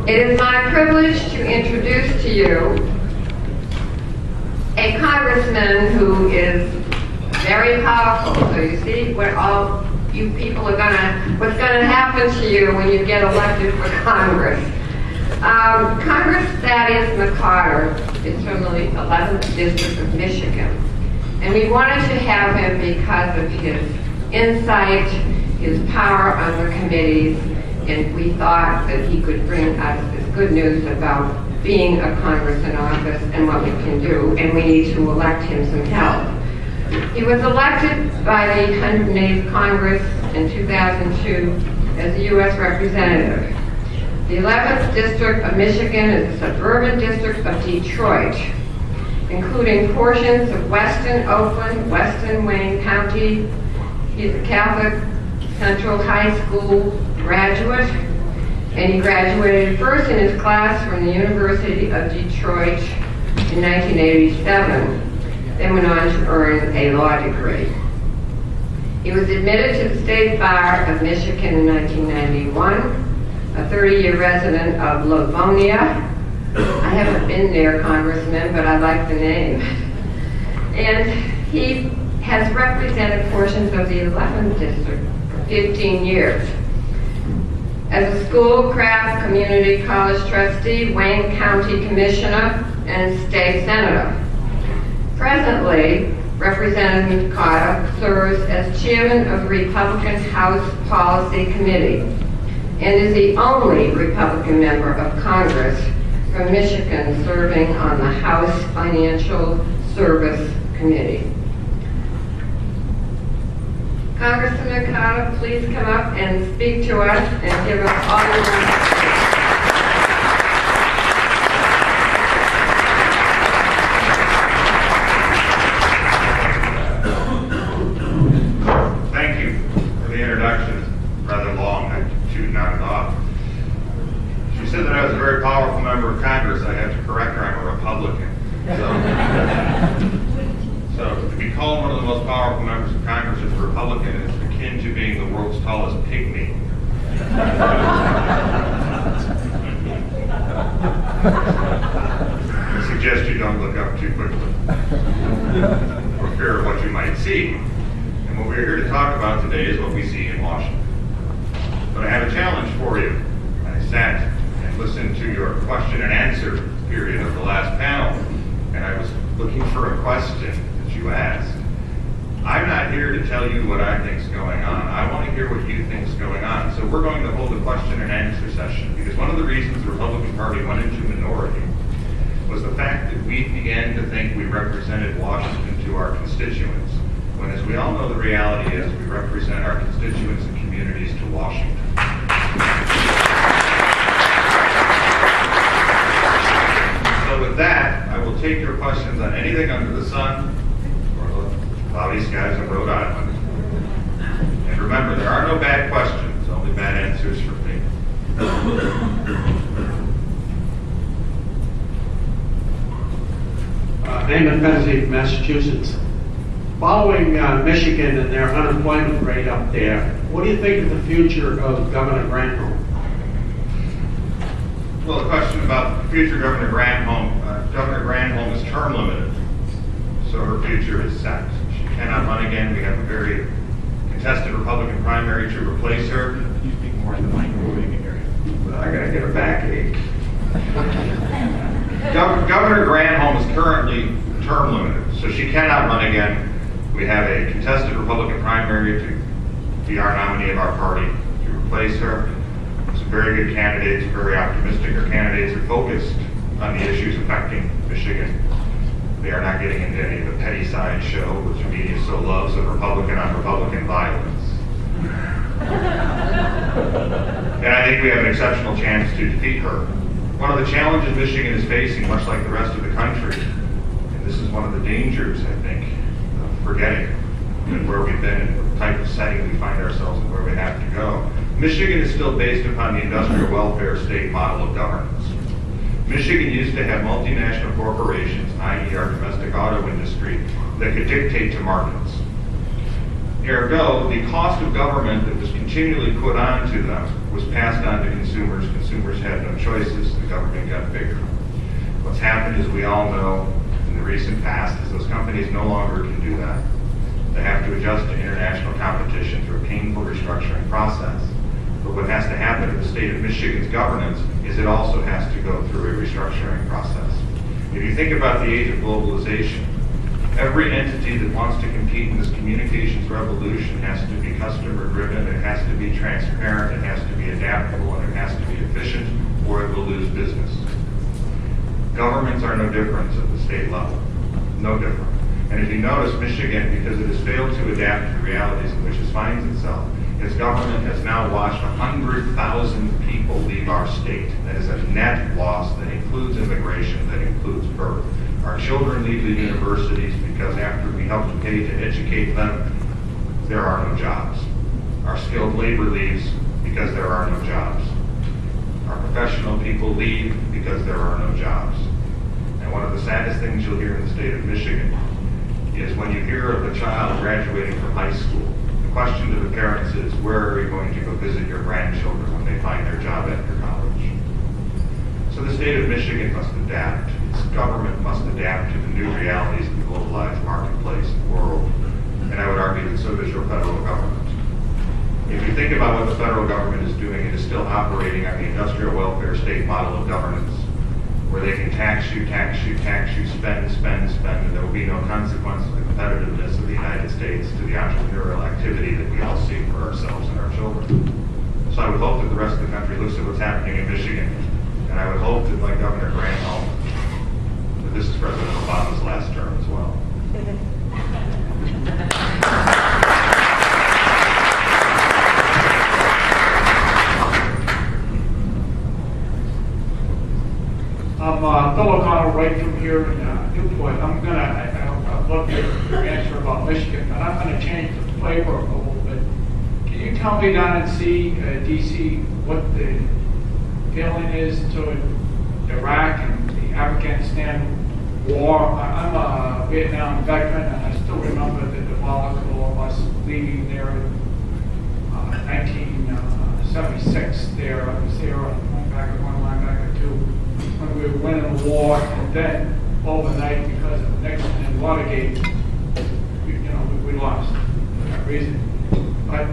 It is my privilege to introduce to you a congressman who is very powerful. So you see what all you people are what's gonna happen to you when you get elected for Congress. Congressman Thaddeus McCotter is from the 11th District of Michigan. And we wanted to have him because of his insight, his power on the committees, and we thought that he could bring us this good news about being a Congress in office and what we can do, and we need to elect him some help. He was elected by the 108th Congress in 2002 as a U.S. representative. The 11th District of Michigan is a suburban district of Detroit, including portions of Weston, Oakland, Weston, Wayne County. He's a Catholic Central High School graduate, and he graduated first in his class from the University of Detroit in 1987, then went on to earn a law degree. He was admitted to the State Bar of Michigan in 1991, a 30-year resident of Livonia. I haven't been there, Congressman, but I like the name. And he has represented portions of the 11th District for 15 years. As a school, craft, community college trustee, Wayne County Commissioner, and state senator. Presently, Representative McCotter serves as chairman of the Republican House Policy Committee and is the only Republican member of Congress from Michigan serving on the House Financial Service Committee. Congressman McCotter, please come up and speak to us and give us all your Thank you for the introduction. Rather long, I chewed not it off. She said that I was a very powerful member of Congress. I have to correct her, I'm a Republican. So to be called one of the most powerful members of Congress as a Republican is akin to being the world's tallest pygmy. I suggest you don't look up too quickly for fear of what you might see. And what we're here to talk about today is what we see in Washington. But I have a challenge for you. I sat and listened to your question and answer period of the last panel, and I was looking for a question that you asked. I'm not here to tell you what I think is going on. I want to hear what you think is going on. So we're going to hold a question and answer session, because one of the reasons the Republican Party went into minority was the fact that we began to think we represented Washington to our constituents, when, as we all know, the reality is we represent our constituents and communities to Washington. So with that, I will take your questions on anything under the sun or the cloudy skies of Rhode Island. And remember, there are no bad questions, only bad answers from me. Damon Fenzi from Massachusetts. Following Michigan and their unemployment rate up there, what do you think of the future of Governor Granholm? Well, the question about future Governor Granholm, Governor Granholm is term limited, so her future is set. She cannot run again. We have a very contested Republican primary to replace her. You speak more in the microwave area. But I gotta get a backache. Governor Granholm is currently term limited, so she cannot run again. We have a contested Republican primary to be our nominee of our party to replace her. Some very good candidates, very optimistic. Our candidates are focused on the issues affecting Michigan. They are not getting into any of the petty side show, which the media so loves, of Republican on Republican violence. And I think we have an exceptional chance to defeat her. One of the challenges Michigan is facing, much like the rest of the country, and this is one of the dangers, I think, of forgetting where we've been and the type of setting we find ourselves and where we have to go. Michigan is still based upon the industrial welfare state model of governance. Michigan used to have multinational corporations, i.e. our domestic auto industry, that could dictate to markets. Ergo, the cost of government that was continually put onto them was passed on to consumers. Consumers had no choices. The government got bigger. What's happened, as we all know, in the recent past, is those companies no longer can do that. They have to adjust to international competition through a painful restructuring process. But what has to happen in the state of Michigan's governance is it also has to go through a restructuring process. If you think about the age of globalization, every entity that wants to compete in this communications revolution has to be customer driven, it has to be transparent, it has to be adaptable, and it has to be efficient, or it will lose business. Governments are no different at the state level. No different. And if you notice, Michigan, because it has failed to adapt to the realities in which it finds itself, its government has now watched 100,000 people leave our state. That is a net loss that includes immigration, that includes birth. Our children leave the universities because after we help to pay to educate them, there are no jobs. Our skilled labor leaves because there are no jobs. Our professional people leave because there are no jobs. And one of the saddest things you'll hear in the state of Michigan is when you hear of a child graduating from high school, the question to the parents is, where are you going to go visit your grandchildren when they find their job after college? So the state of Michigan must adapt. Its government must adapt to the new realities of the globalized marketplace and world. And I would argue that so does your federal government. If you think about what the federal government is doing, it is still operating on the industrial welfare state model of governance, where they can tax you, spend, and there will be no consequence to the competitiveness of the United States, to the entrepreneurial activity that we all seek for ourselves and our children. So I would hope that the rest of the country looks at what's happening in Michigan, and I would hope that like Governor Granholm, that this is President Obama's last term as well. I'm Phil O'Connell, right from here in Newport. I'd love your answer about Michigan, but I'm going to change the flavor a little bit. Can you tell me down in DC what the feeling is toward Iraq and the Afghanistan war? I'm a Vietnam veteran, and I still remember the debacle of us leaving there in 1976 there. I was there one linebacker too, when we were winning the war, and then overnight, because of Nixon and Watergate, we lost for that reason. But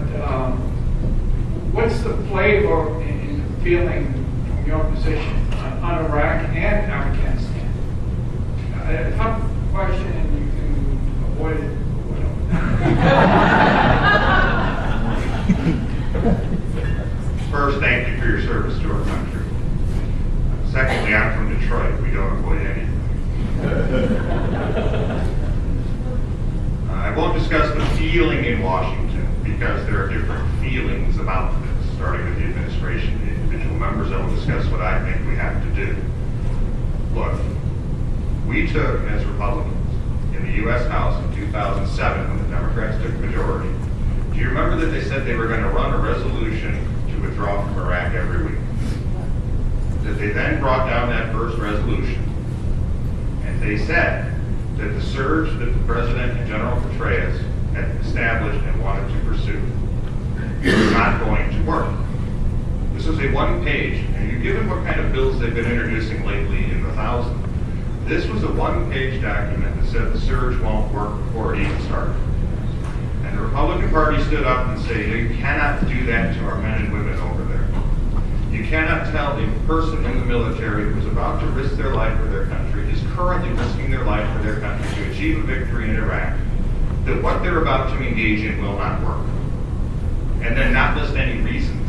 what's the flavor in the feeling from your position on Iraq and Afghanistan? A tough question, and you can avoid it. First, thank you for your service to our country. Secondly, I'm from Detroit. We don't avoid anything. I won't discuss the feeling in Washington because there are different feelings about this, starting with the administration, the individual members. I will discuss what I think we have to do. Look, we took, as Republicans, in the U.S. House in 2007, when the Democrats took majority, do you remember that they said they were going to run a resolution to withdraw from Iraq every week? That they then brought down that first resolution, and they said that the surge that the President and General Petraeus had established and wanted to pursue was not going to work. This is a one-page, and you've given what kind of bills they've been introducing lately in the thousands. This was a one-page document that said the surge won't work before it even started. And the Republican Party stood up and said, you cannot do that to our men and women over there. You cannot tell a person in the military who's about to risk their life for their country, is currently risking their life for their country to achieve a victory in Iraq, that what they're about to engage in will not work. And then not list any reasons